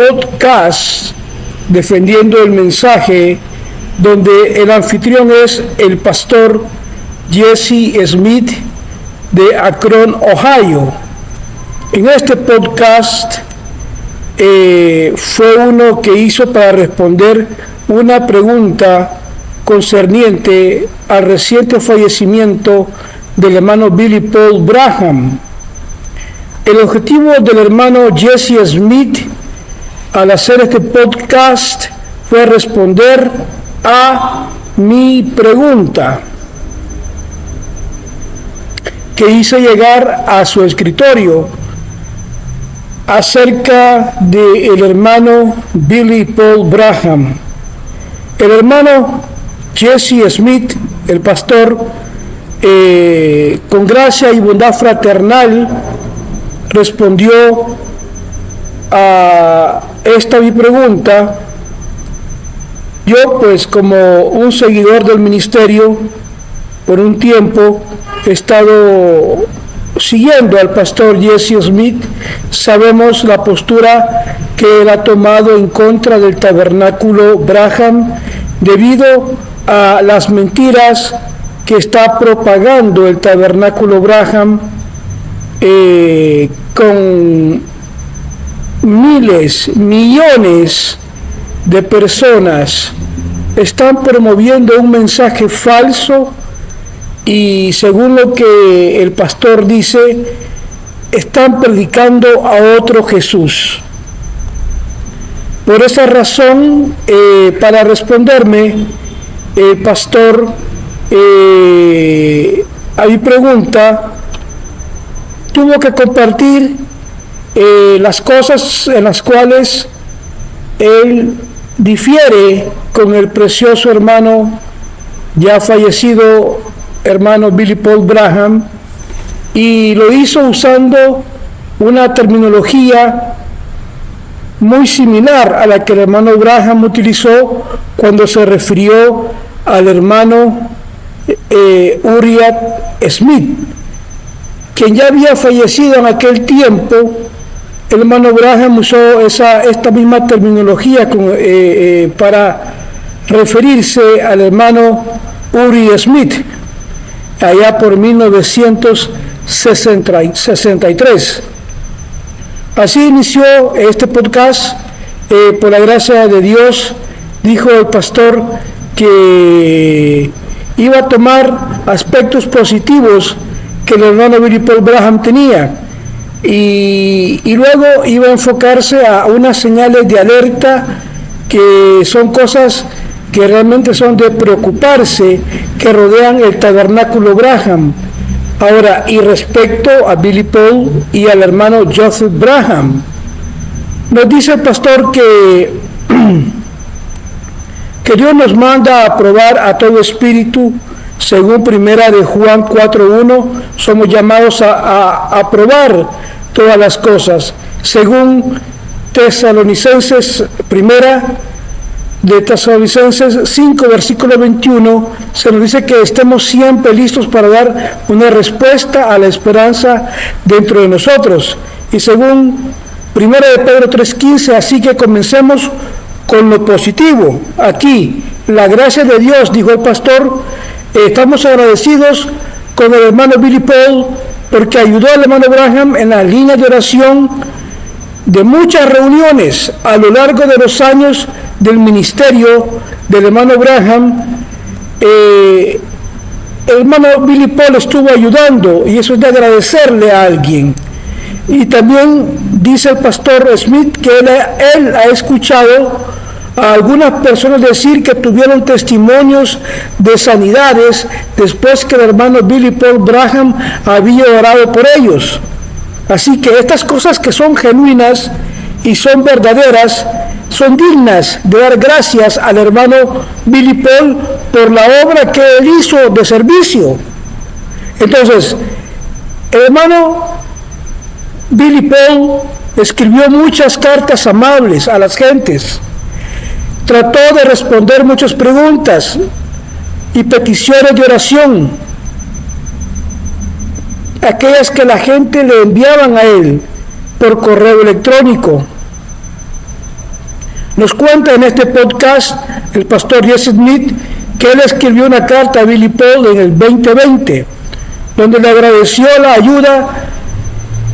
podcast defendiendo el mensaje, donde el anfitrión es el pastor Jesse Smith de Akron, Ohio. En este podcast fue uno que hizo para responder una pregunta concerniente al reciente fallecimiento del hermano Billy Paul Graham. El objetivo del hermano Jesse Smith al hacer este podcast fue responder a mi pregunta que hice llegar a su escritorio acerca del hermano Billy Paul Graham. El hermano Jesse Smith, el pastor, con gracia y bondad fraternal, respondió a esta mi pregunta. Yo, pues, como un seguidor del ministerio, por un tiempo he estado siguiendo al pastor Jesse Smith. Sabemos la postura que él ha tomado en contra del tabernáculo Graham debido a las mentiras que está propagando el tabernáculo Graham, con miles, millones de personas están promoviendo un mensaje falso y, según lo que el pastor dice, están predicando a otro Jesús. Por esa razón, para responderme, el pastor a mi pregunta, tuvo que compartir las cosas en las cuales él difiere con el precioso hermano ya fallecido, hermano Billy Paul Graham, y lo hizo usando una terminología muy similar a la que el hermano Graham utilizó cuando se refirió al hermano Uriah Smith, quien ya había fallecido en aquel tiempo. El hermano Graham usó esta misma terminología para referirse al hermano Uriah Smith, allá por 1963. Así inició este podcast. Por la gracia de Dios, dijo el pastor que iba a tomar aspectos positivos que el hermano Billy Paul Graham tenía, y luego iba a enfocarse a unas señales de alerta que son cosas que realmente son de preocuparse, que rodean el tabernáculo Graham. Ahora, y respecto a Billy Paul y al hermano Joseph Graham, nos dice el pastor que Dios nos manda a probar a todo espíritu. Según primera de Juan 4:1, somos llamados a probar todas las cosas. Según primera de Tesalonicenses 5, versículo 21, se nos dice que estemos siempre listos para dar una respuesta a la esperanza dentro de nosotros. Y según primera de Pedro 3:15, así que comencemos con lo positivo. Aquí, la gracia de Dios, dijo el pastor. Estamos agradecidos con el hermano Billy Paul porque ayudó al hermano Graham en la línea de oración de muchas reuniones a lo largo de los años del ministerio del hermano Graham. El hermano Billy Paul estuvo ayudando, y eso es de agradecerle a alguien. Y también dice el pastor Smith que él ha escuchado a algunas personas decir que tuvieron testimonios de sanidades después que el hermano Billy Paul Graham había orado por ellos. Así que estas cosas que son genuinas y son verdaderas, son dignas de dar gracias al hermano Billy Paul por la obra que él hizo de servicio. Entonces, el hermano Billy Paul escribió muchas cartas amables a las gentes. Trató de responder muchas preguntas y peticiones de oración, aquellas que la gente le enviaban a él por correo electrónico. Nos cuenta en este podcast el pastor Jesse Smith que él escribió una carta a Billy Paul en el 2020, donde le agradeció la ayuda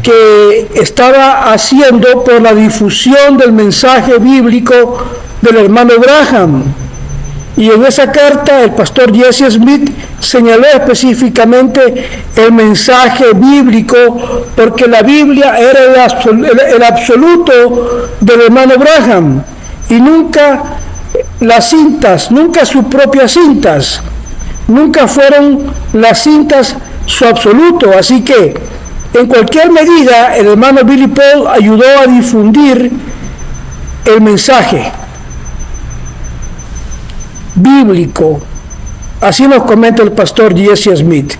que estaba haciendo por la difusión del mensaje bíblico del hermano Branham. Y en esa carta el pastor Jesse Smith señaló específicamente el mensaje bíblico, porque la Biblia era el absoluto del hermano Branham, y nunca las cintas, nunca sus propias cintas, nunca fueron las cintas su absoluto. Así que en cualquier medida el hermano Billy Paul ayudó a difundir el mensaje bíblico. Así nos comenta el pastor Jesse Smith,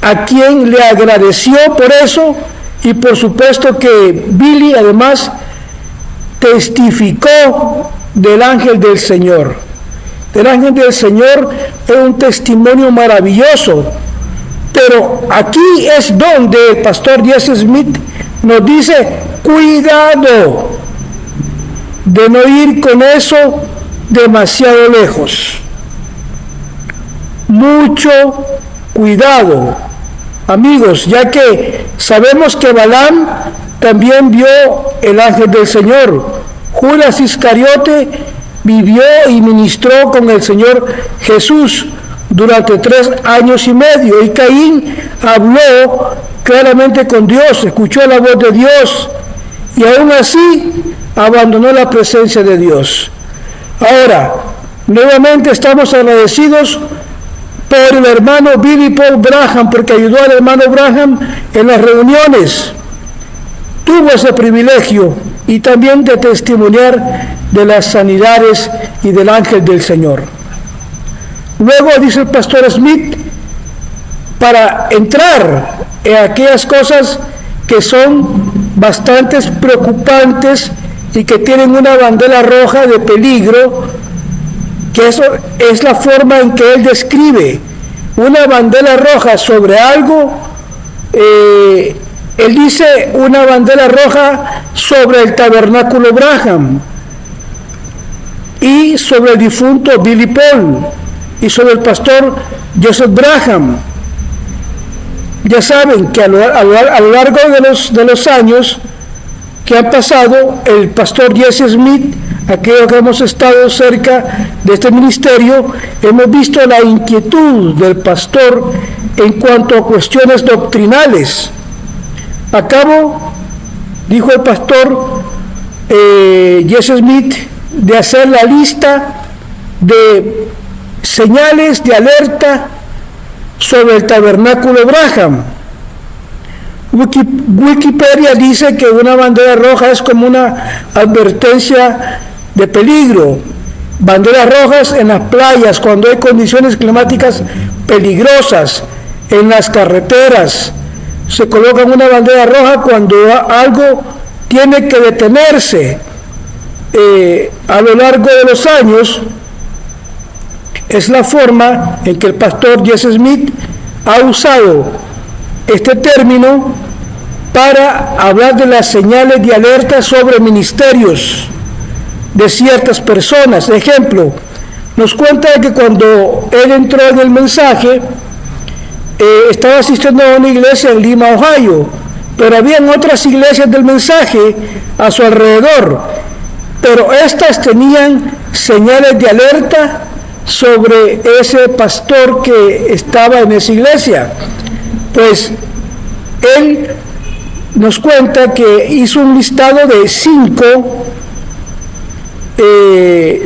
a quien le agradeció por eso, y por supuesto que Billy además testificó del ángel del Señor. El ángel del Señor es un testimonio maravilloso, pero aquí es donde el pastor Jesse Smith nos dice: cuidado de no ir con eso demasiado lejos. Mucho cuidado, amigos, ya que sabemos que Balaam también vio el ángel del Señor. Judas Iscariote vivió y ministró con el Señor Jesús durante 3 años y medio, y Caín habló claramente con Dios, escuchó la voz de Dios, y aún así abandonó la presencia de Dios. Ahora, nuevamente estamos agradecidos por el hermano Billy Paul Branham, porque ayudó al hermano Branham en las reuniones. Tuvo ese privilegio, y también de testimoniar de las sanidades y del ángel del Señor. Luego dice el pastor Smith, para entrar en aquellas cosas que son bastante preocupantes y que tienen una bandera roja de peligro, que eso es la forma en que él describe una bandera roja sobre algo. Él dice una bandera roja sobre el tabernáculo Branham, y sobre el difunto Billy Paul, y sobre el pastor Joseph Branham. Ya saben que a lo largo de los años que han pasado, el pastor Jesse Smith, aquellos que hemos estado cerca de este ministerio, hemos visto la inquietud del pastor en cuanto a cuestiones doctrinales. Acabo, dijo el pastor Jesse Smith, de hacer la lista de señales de alerta sobre el tabernáculo Branham. Wikipedia dice que una bandera roja es como una advertencia de peligro. Banderas rojas en las playas cuando hay condiciones climáticas peligrosas, en las carreteras. Se coloca una bandera roja cuando algo tiene que detenerse. A lo largo de los años, es la forma en que el pastor Jesse Smith ha usado este término para hablar de las señales de alerta sobre ministerios de ciertas personas. Ejemplo, nos cuenta que cuando él entró en el mensaje, estaba asistiendo a una iglesia en Lima, Ohio, pero habían otras iglesias del mensaje a su alrededor, pero estas tenían señales de alerta sobre ese pastor que estaba en esa iglesia. Pues él nos cuenta que hizo un listado de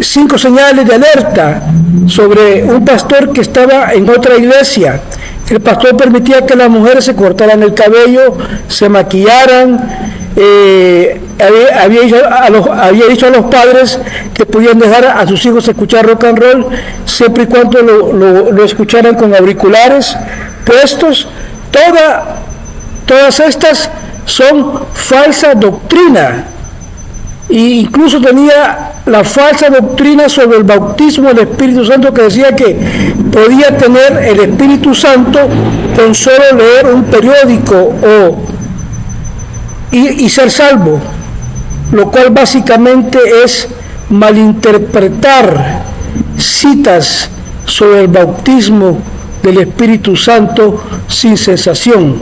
5 señales de alerta sobre un pastor que estaba en otra iglesia. El pastor permitía que las mujeres se cortaran el cabello, se maquillaran, había dicho a los padres que podían dejar a sus hijos escuchar rock and roll siempre y cuando lo escucharan con auriculares puestos. Todas estas son falsa doctrina, e incluso tenía la falsa doctrina sobre el bautismo del Espíritu Santo, que decía que podía tener el Espíritu Santo con solo leer un periódico y ser salvo, lo cual básicamente es malinterpretar citas sobre el bautismo del Espíritu Santo sin cesación.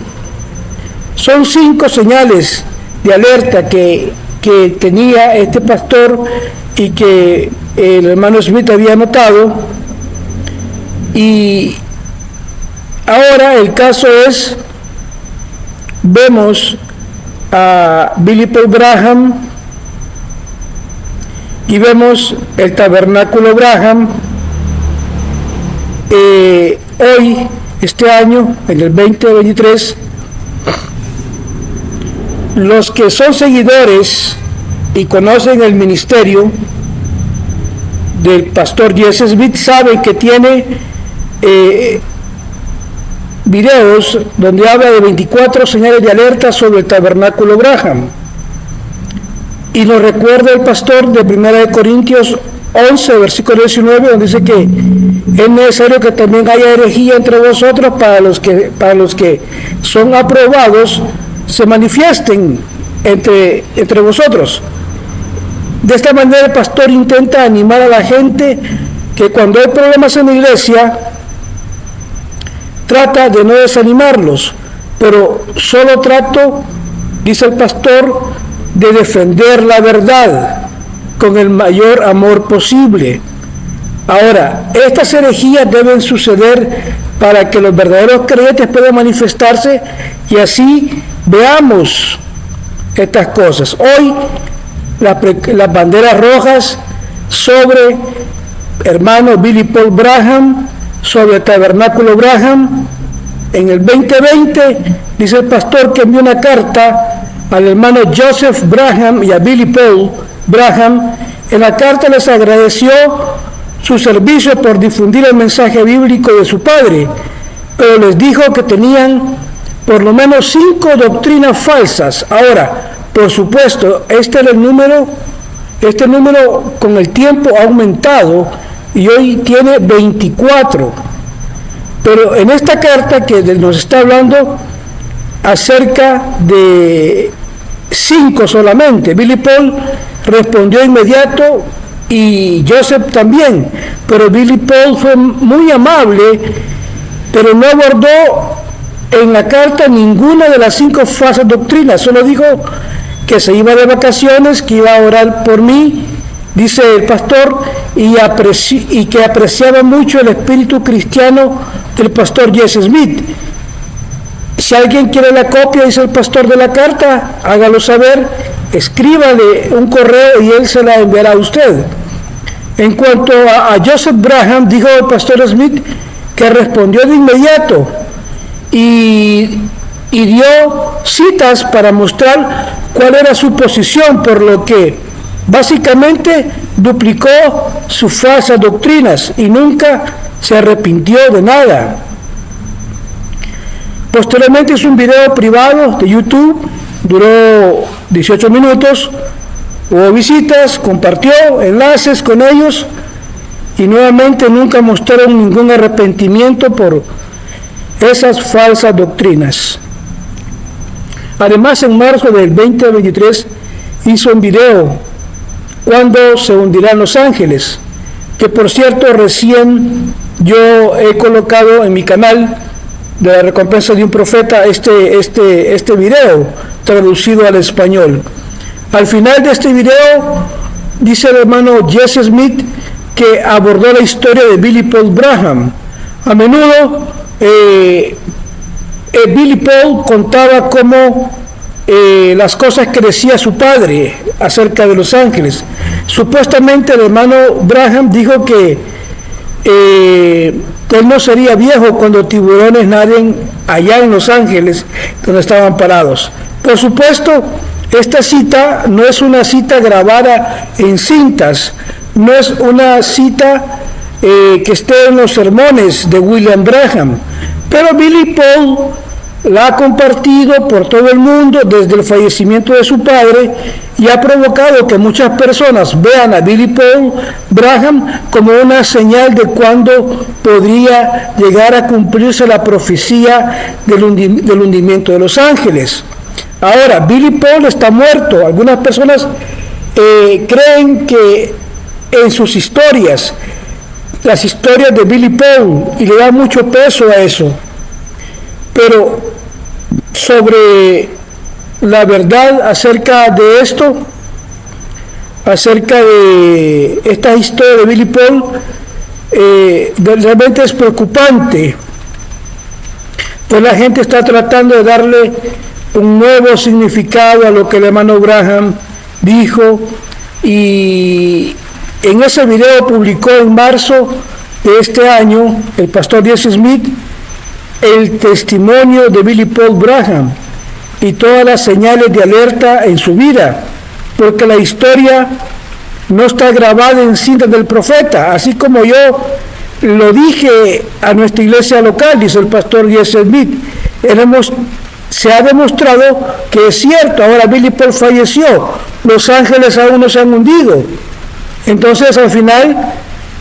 Son 5 señales de alerta que tenía este pastor y que el hermano Smith había notado. Y ahora el caso es, vemos a Billy Paul Graham y vemos el Tabernáculo Graham. Hoy, este año, en el 2023, los que son seguidores y conocen el ministerio del pastor Jesse Smith saben que tiene videos donde habla de 24 señales de alerta sobre el Tabernáculo Graham. Y nos recuerda el pastor de 1 Corintios 11, versículo 19, donde dice que es necesario que también haya herejía entre vosotros para los que son aprobados se manifiesten entre vosotros. De esta manera el pastor intenta animar a la gente que cuando hay problemas en la iglesia trata de no desanimarlos, pero solo trato, dice el pastor, de defender la verdad con el mayor amor posible. Ahora, estas herejías deben suceder para que los verdaderos creyentes puedan manifestarse y así veamos estas cosas. Hoy las banderas rojas sobre hermano Billy Paul Graham, sobre el Tabernáculo Graham. En el 2020 dice el pastor que envió una carta al hermano Joseph Graham y a Billy Paul Graham. En la carta les agradeció su servicio por difundir el mensaje bíblico de su padre, pero les dijo que tenían por lo menos 5 doctrinas falsas. Ahora, por supuesto, este número con el tiempo ha aumentado y hoy tiene 24. Pero en esta carta que nos está hablando acerca de 5 solamente, Billy Paul respondió inmediato y Joseph también, pero Billy Paul fue muy amable, pero no abordó en la carta ninguna de las 5 falsas doctrinas, solo dijo que se iba de vacaciones, que iba a orar por mí, dice el pastor, y que apreciaba mucho el espíritu cristiano del pastor Jesse Smith. Si alguien quiere la copia, dice el pastor, de la carta, hágalo saber, escríbale un correo y él se la enviará a usted. En cuanto a Joseph Graham, dijo el pastor Smith que respondió de inmediato y dio citas para mostrar cuál era su posición, por lo que básicamente duplicó sus falsas doctrinas y nunca se arrepintió de nada. Posteriormente hizo un video privado de YouTube, duró 18 minutos, hubo visitas, compartió enlaces con ellos y nuevamente nunca mostraron ningún arrepentimiento por esas falsas doctrinas. Además, en marzo del 2023 hizo un video, cuando se hundirán los ángeles, que por cierto recién yo he colocado en mi canal de la recompensa de un profeta este video traducido al español. Al final de este video dice el hermano Jesse Smith que abordó la historia de Billy Paul Graham. A menudo Billy Paul contaba cómo las cosas que decía su padre acerca de los ángeles. Supuestamente el hermano Graham dijo que él no sería viejo cuando tiburones naden allá en Los Ángeles donde estaban parados. Por supuesto, esta cita no es una cita grabada en cintas, no es una cita que esté en los sermones de William Branham, pero Billy Paul la ha compartido por todo el mundo desde el fallecimiento de su padre y ha provocado que muchas personas vean a Billy Paul Graham como una señal de cuándo podría llegar a cumplirse la profecía del hundimiento de los ángeles. Ahora, Billy Paul está muerto. Algunas personas creen que en sus historias, las historias de Billy Paul, y le da mucho peso a eso. Pero sobre la verdad acerca de esto, acerca de esta historia de Billy Paul, realmente es preocupante, pues la gente está tratando de darle un nuevo significado a lo que el hermano Branham dijo, y en ese video publicó en marzo de este año el pastor Jesse Smith el testimonio de Billy Paul Branham y todas las señales de alerta en su vida, porque la historia no está grabada en cintas del profeta, así como yo lo dije a nuestra iglesia local, dice el pastor Jesse Smith. Se ha demostrado que es cierto. Ahora Billy Paul falleció, los ángeles aún no se han hundido. Entonces al final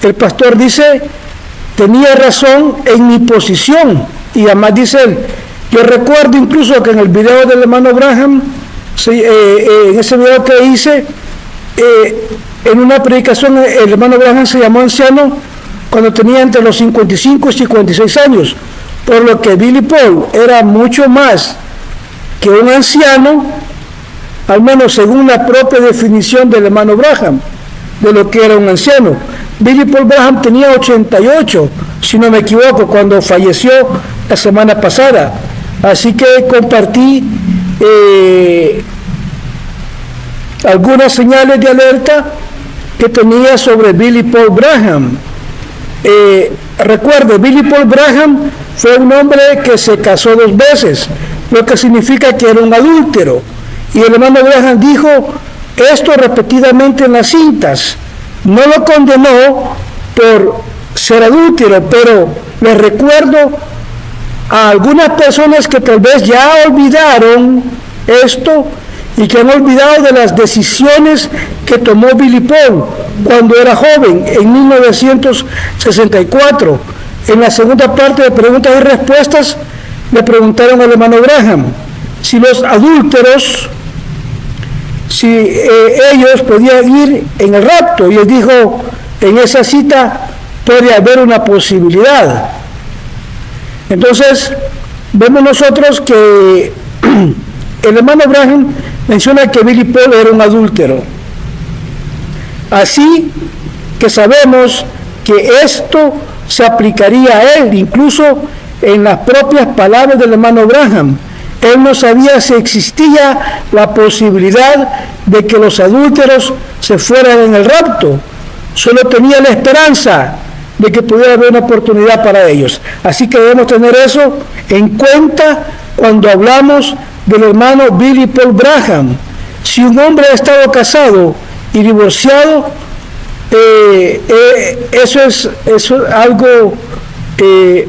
el pastor dice, tenía razón en mi posición, y además dice él, yo recuerdo incluso que en el video del hermano Branham, en ese video que hice, en una predicación, el hermano Branham se llamó anciano cuando tenía entre los 55 y 56 años, por lo que Billy Paul era mucho más que un anciano, al menos según la propia definición del hermano Branham, de lo que era un anciano. Billy Paul Branham tenía 88, si no me equivoco, cuando falleció la semana pasada. Así que compartí algunas señales de alerta que tenía sobre Billy Paul Branham. Recuerde, Billy Paul Branham fue un hombre que se casó 2 veces, lo que significa que era un adúltero. Y el hermano Branham dijo esto repetidamente en las cintas. No lo condenó por ser adúltero, pero les recuerdo a algunas personas que tal vez ya olvidaron esto y que han olvidado de las decisiones que tomó Billy Paul cuando era joven, en 1964. En la segunda parte de preguntas y respuestas le preguntaron al hermano Branham si los adúlteros, si ellos podían ir en el rapto, y él dijo, en esa cita puede haber una posibilidad. Entonces vemos nosotros que el hermano Branham menciona que Billy Paul era un adúltero, así que sabemos que esto se aplicaría a él, incluso en las propias palabras del hermano Branham. Él no sabía si existía la posibilidad de que los adúlteros se fueran en el rapto, solo tenía la esperanza de que pudiera haber una oportunidad para ellos. Así que debemos tener eso en cuenta cuando hablamos del hermano Billy Paul Branham. Si un hombre ha estado casado y divorciado, eso es algo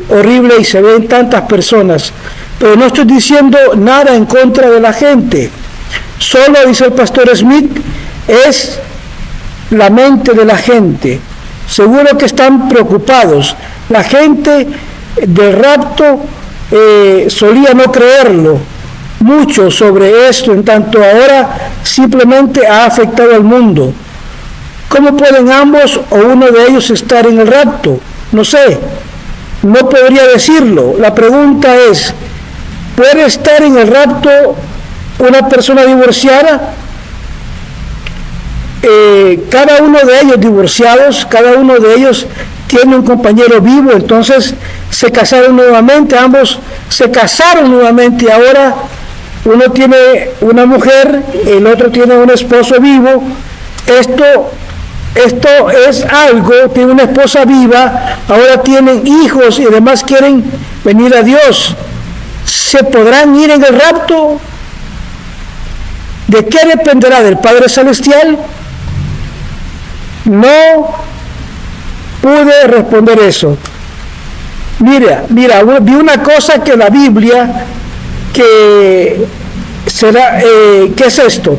horrible y se ve en tantas personas. Pero no estoy diciendo nada en contra de la gente. Solo, dice el pastor Smith, es la mente de la gente. Seguro que están preocupados. La gente del rapto solía no creerlo mucho sobre esto, en tanto ahora simplemente ha afectado al mundo. ¿Cómo pueden ambos o uno de ellos estar en el rapto? No sé, no podría decirlo. La pregunta es, ¿puede estar en el rapto una persona divorciada? Cada uno de ellos divorciados, cada uno de ellos tiene un compañero vivo, entonces se casaron nuevamente, ambos se casaron nuevamente, y ahora uno tiene una mujer, el otro tiene un esposo vivo. Esto es algo, tiene una esposa viva, ahora tienen hijos y además quieren venir a Dios. ¿Se podrán ir en el rapto? ¿De qué dependerá? ¿Del Padre Celestial? No pude responder eso. Mira, vi una cosa que la Biblia, ¿qué es esto?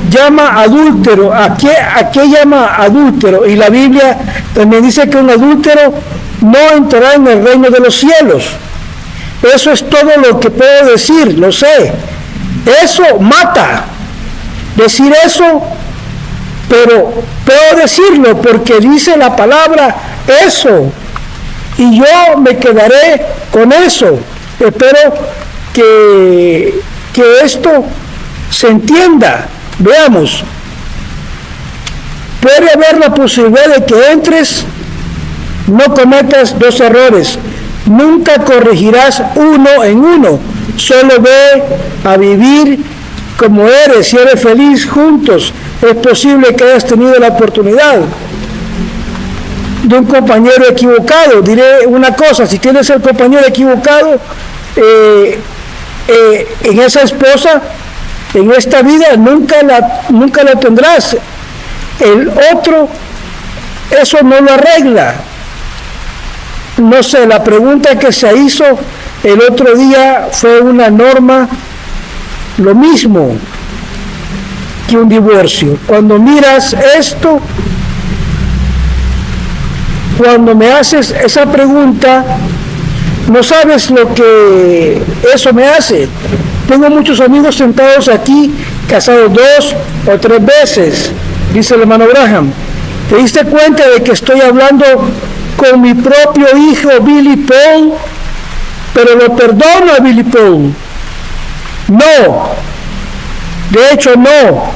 Llama adúltero. ¿A qué llama adúltero? Y la Biblia también dice que un adúltero no entrará en el reino de los cielos. Eso es todo lo que puedo decir, lo sé. Eso mata. Decir eso pero puedo decirlo porque dice la palabra eso, y yo me quedaré con eso. Espero que esto se entienda. Veamos, puede haber la posibilidad de que entres, no cometas dos errores, nunca corregirás uno en uno, solo ve a vivir como eres y eres feliz juntos. Es posible que hayas tenido la oportunidad de un compañero equivocado. Diré una cosa: si tienes el compañero equivocado, en esa esposa, en esta vida, nunca la tendrás. El otro, eso no lo arregla. No sé, la pregunta que se hizo el otro día fue una norma, lo mismo que un divorcio. Cuando miras esto, cuando me haces esa pregunta, no sabes lo que eso me hace. Tengo muchos amigos sentados aquí, casados 2 o 3 veces, dice el hermano Graham. ¿Te diste cuenta de que estoy hablando con mi propio hijo Billy Paul? Pero lo perdono a Billy Paul. No, de hecho no.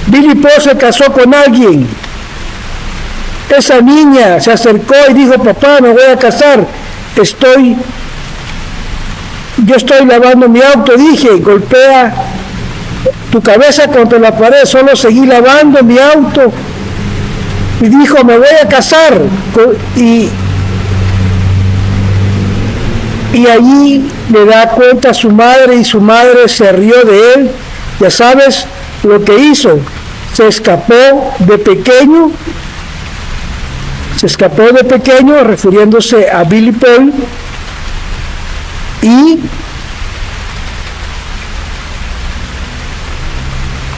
Billy Paul se casó con alguien. Esa niña se acercó y dijo: papá, me voy a casar. Yo estoy lavando mi auto. Dije: golpea tu cabeza contra la pared, solo seguí lavando mi auto. Y dijo: me voy a casar. Y allí le da cuenta a su madre, y su madre se rió de él. Ya sabes lo que hizo: se escapó de pequeño, refiriéndose a Billy Paul, y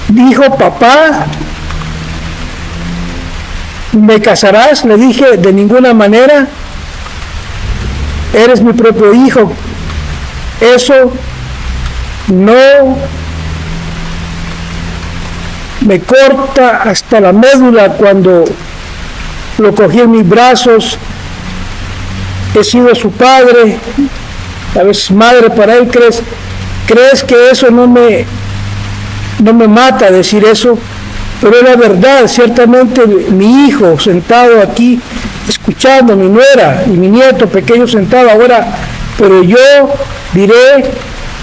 dijo: papá, ¿me casarás? Le dije: de ninguna manera, eres mi propio hijo. Eso no me corta hasta la médula cuando lo cogí en mis brazos. He sido su padre, a veces madre para él. ¿Crees que eso no me mata decir eso? Pero es la verdad. Ciertamente mi hijo sentado aquí escuchando, mi nuera y mi nieto pequeño sentado ahora, pero yo diré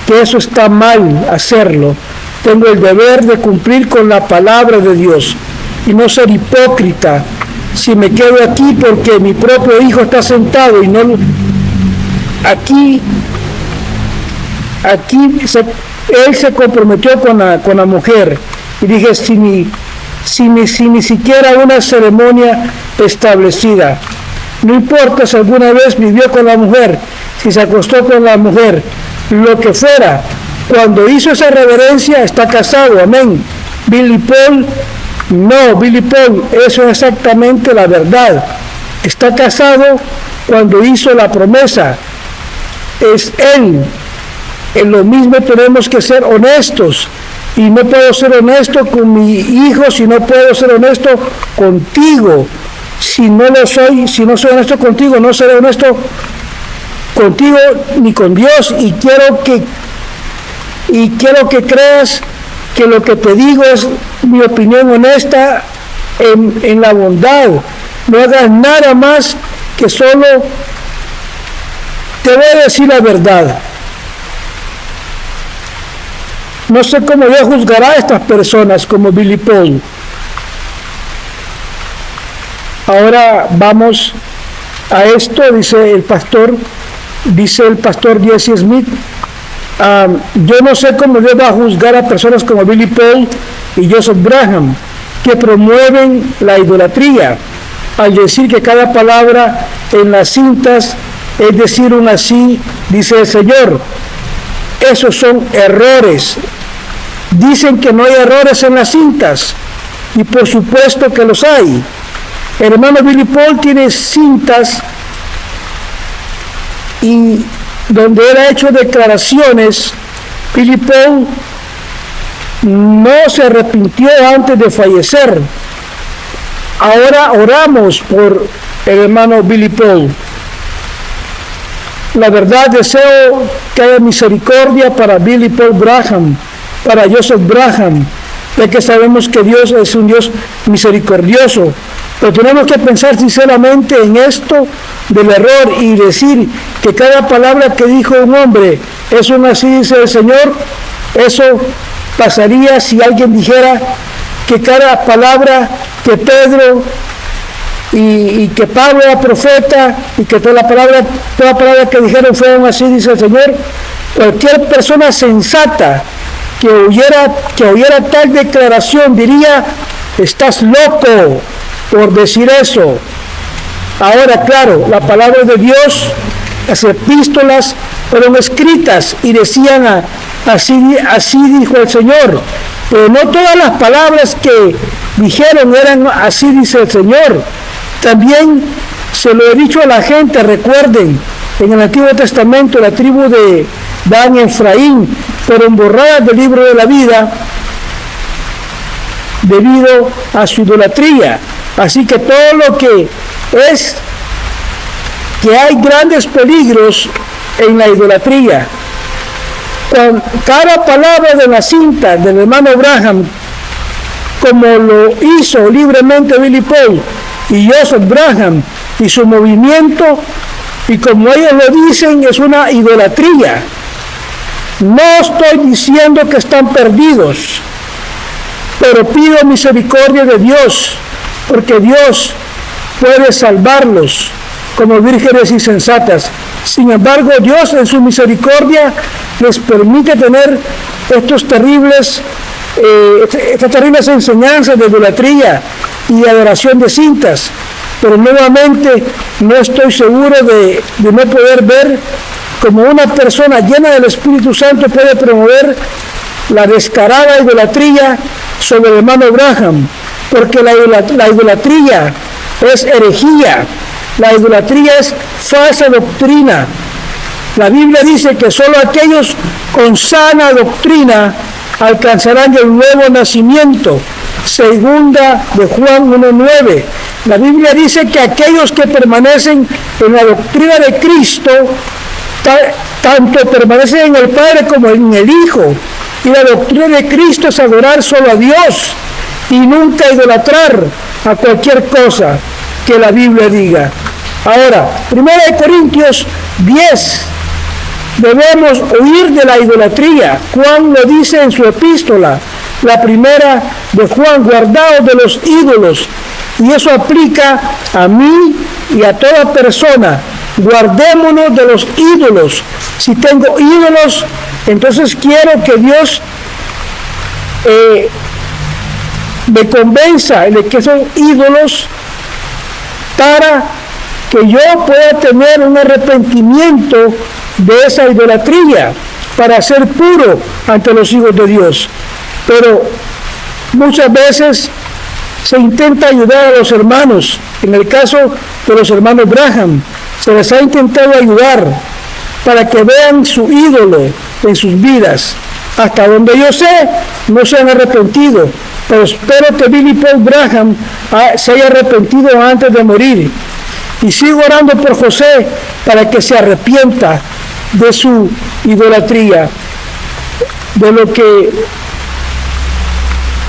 que eso está mal hacerlo. Tengo el deber de cumplir con la palabra de Dios y no ser hipócrita. Si me quedo aquí porque mi propio hijo está sentado y no aquí él se comprometió con la mujer, y dije: si ni siquiera una ceremonia establecida, no importa si alguna vez vivió con la mujer, si se acostó con la mujer, lo que fuera, cuando hizo esa reverencia está casado. Amén. Billy Paul, no, Billy Paul, eso es exactamente la verdad. Está casado cuando hizo la promesa. Es él. En lo mismo tenemos que ser honestos. Y no puedo ser honesto con mi hijo si no puedo ser honesto contigo. Si no soy honesto contigo, no seré honesto contigo ni con Dios. Y quiero que creas que lo que te digo es mi opinión honesta en la bondad. No hagas nada más que solo te voy a decir la verdad. No sé cómo Dios juzgará a estas personas como Billy Paul. Ahora vamos a esto, dice el pastor Jesse Smith. Yo no sé cómo Dios va a juzgar a personas como Billy Paul y Joseph Graham, que promueven la idolatría al decir que cada palabra en las cintas es decir un así dice el Señor. Esos son errores. Dicen que no hay errores en las cintas, y por supuesto que los hay. El hermano Billy Paul tiene cintas y donde él ha hecho declaraciones. Billy Paul no se arrepintió antes de fallecer. Ahora oramos por el hermano Billy Paul. La verdad, deseo que haya misericordia para Billy Paul Graham, para Joseph Graham, ya que sabemos que Dios es un Dios misericordioso. Pero tenemos que pensar sinceramente en esto del error y decir que cada palabra que dijo un hombre es un así dice el Señor. Eso pasaría si alguien dijera que cada palabra que Pedro y que Pablo era profeta y que toda palabra que dijeron fueron así dice el Señor. Cualquier persona sensata que oyera tal declaración diría: estás loco por decir eso. Ahora, claro, la palabra de Dios, las epístolas fueron escritas y decían así dijo el Señor, pero no todas las palabras que dijeron eran así dice el Señor. También se lo he dicho a la gente, recuerden, en el Antiguo Testamento la tribu de Dan y Efraín fueron borradas del libro de la vida debido a su idolatría. Así que todo lo que hay grandes peligros en la idolatría. Con cada palabra de la cinta del hermano Graham, como lo hizo libremente Billy Paul y Joseph Graham y su movimiento, y como ellos lo dicen, es una idolatría. No estoy diciendo que están perdidos, pero pido misericordia de Dios, porque Dios puede salvarlos como vírgenes insensatas. Sin embargo, Dios en su misericordia les permite tener estas terribles enseñanzas de idolatría y adoración de cintas. Pero nuevamente no estoy seguro de no poder ver cómo una persona llena del Espíritu Santo puede promover la descarada idolatría sobre el hermano Graham, porque la idolatría es herejía, la idolatría es falsa doctrina. La Biblia dice que solo aquellos con sana doctrina alcanzarán el nuevo nacimiento. Segunda de Juan 1:9. La Biblia dice que aquellos que permanecen en la doctrina de Cristo, tanto permanecen en el Padre como en el Hijo. Y la doctrina de Cristo es adorar solo a Dios y nunca idolatrar a cualquier cosa que la Biblia diga. Ahora, 1 Corintios 10, debemos huir de la idolatría. Juan lo dice en su epístola, la primera de Juan, guardaos de los ídolos. Y eso aplica a mí y a toda persona. Guardémonos de los ídolos. Si tengo ídolos, entonces quiero que Dios me convenza de que son ídolos para que yo pueda tener un arrepentimiento de esa idolatría, para ser puro ante los hijos de Dios. Pero muchas veces se intenta ayudar a los hermanos. En el caso de los hermanos Graham, se les ha intentado ayudar para que vean su ídolo en sus vidas. Hasta donde yo sé, no se han arrepentido, pero espero que Billy Paul Graham se haya arrepentido antes de morir. Y sigo orando por José para que se arrepienta de su idolatría, de lo que,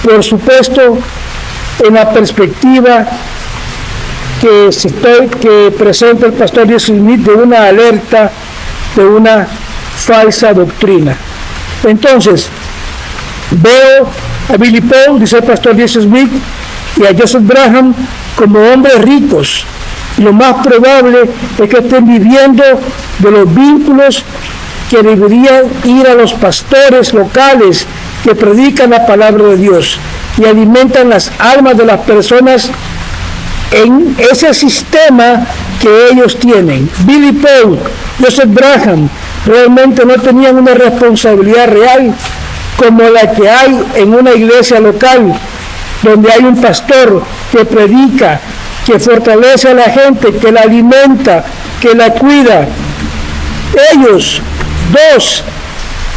por supuesto, en la perspectiva que presenta el pastor Jesse Smith de una alerta de una falsa doctrina. Entonces, veo a Billy Paul, dice el pastor Jesse Smith, y a Joseph Graham como hombres ricos. Lo más probable es que estén viviendo de los vínculos que deberían ir a los pastores locales que predican la palabra de Dios y alimentan las almas de las personas en ese sistema que ellos tienen. Billy Paul, Joseph Graham realmente no tenían una responsabilidad real como la que hay en una iglesia local, donde hay un pastor que predica, que fortalece a la gente, que la alimenta, que la cuida. Ellos dos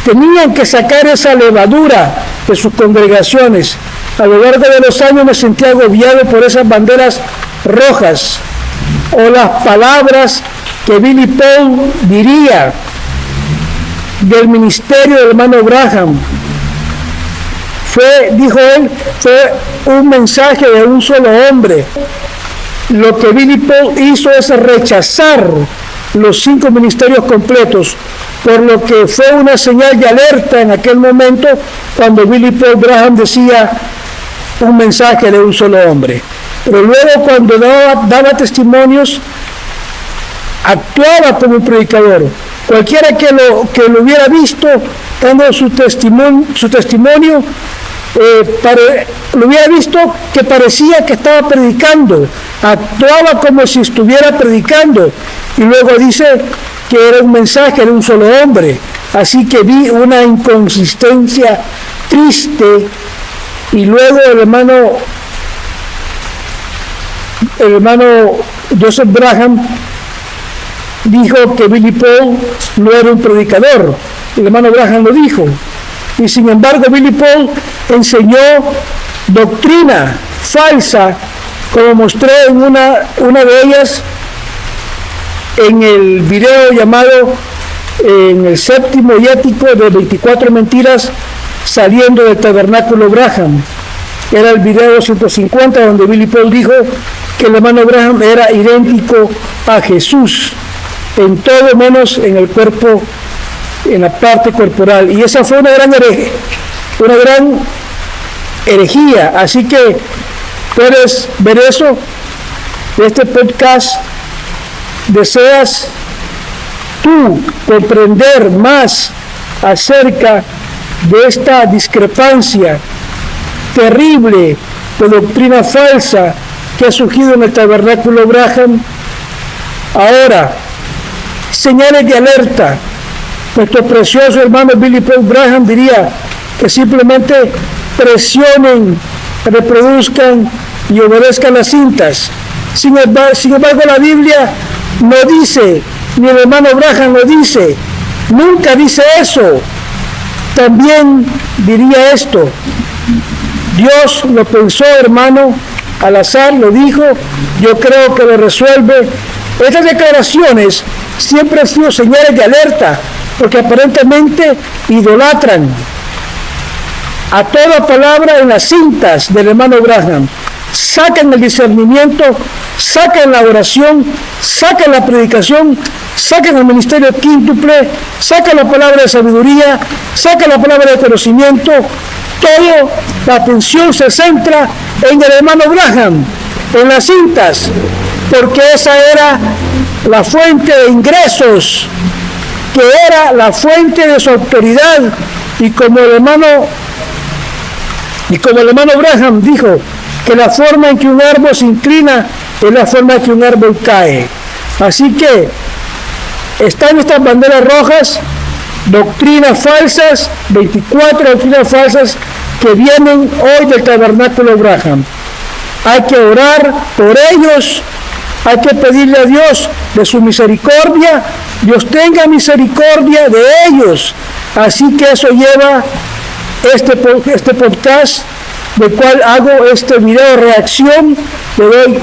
tenían que sacar esa levadura de sus congregaciones A lo largo de los años me sentí agobiado por esas banderas rojas o las palabras que Billy Paul diría del ministerio del hermano Branham. Dijo él, fue un mensaje de un solo hombre. Lo que Billy Paul hizo es rechazar los 5 ministerios completos, por lo que fue una señal de alerta en aquel momento cuando Billy Paul Branham decía un mensaje de un solo hombre. Pero luego, cuando daba testimonios, actuaba como un predicador. Cualquiera que lo hubiera visto dando su testimonio, lo hubiera visto que parecía que estaba predicando, actuaba como si estuviera predicando, y luego dice que era un mensaje de un solo hombre. Así que vi una inconsistencia triste. Y luego el hermano Joseph Branham dijo que Billy Paul no era un predicador. El hermano Branham lo dijo. Y sin embargo, Billy Paul enseñó doctrina falsa, como mostré en una de ellas en el video llamado en el séptimo y ético de 24 mentiras saliendo del tabernáculo Branham. Era el video 150 donde Billy Paul dijo que el hermano Branham era idéntico a Jesús en todo menos en el cuerpo, en la parte corporal. Y esa fue una gran herejía. Así que puedes ver eso de este podcast. ¿Deseas tú comprender más acerca de esta discrepancia terrible de doctrina falsa que ha surgido en el tabernáculo Branham? Ahora, señales de alerta. Nuestro precioso hermano Billy Paul Branham diría que simplemente presionen, reproduzcan y obedezcan las cintas. Sin embargo, la Biblia no dice, ni el hermano Branham lo dice, nunca dice eso. También diría esto: Dios lo pensó, hermano, al azar, lo dijo, yo creo que lo resuelve. Estas declaraciones siempre han sido señales de alerta, porque aparentemente idolatran a toda palabra en las cintas del hermano Branham. Sacan el discernimiento, sacan la oración, sacan la predicación, sacan el ministerio quíntuple, sacan la palabra de sabiduría, sacan la palabra de conocimiento. Toda la atención se centra en el hermano Branham, en las cintas, porque esa era la fuente de ingresos, que era la fuente de su autoridad. Y como el hermano Branham dijo que la forma en que un árbol se inclina es la forma en que un árbol cae. Así que están estas banderas rojas, doctrinas falsas, 24 doctrinas falsas que vienen hoy del tabernáculo Branham. Hay que orar por ellos, hay que pedirle a Dios de su misericordia. Dios tenga misericordia de ellos. Así que eso lleva este podcast, del cual hago este video reacción. Le doy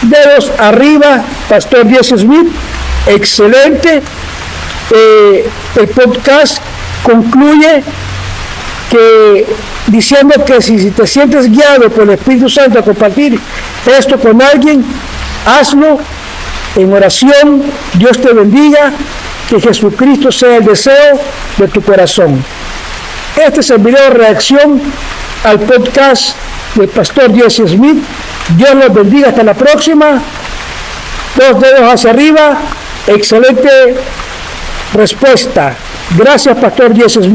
dedos arriba, Pastor Jesse Smith, excelente. El podcast concluye diciendo que si te sientes guiado por el Espíritu Santo a compartir esto con alguien, hazlo en oración. Dios te bendiga, que Jesucristo sea el deseo de tu corazón. Este es el video reacción al podcast del Pastor Jesse Smith. Dios los bendiga, hasta la próxima. 2 dedos hacia arriba, excelente respuesta. Gracias, Pastor Jesse Smith.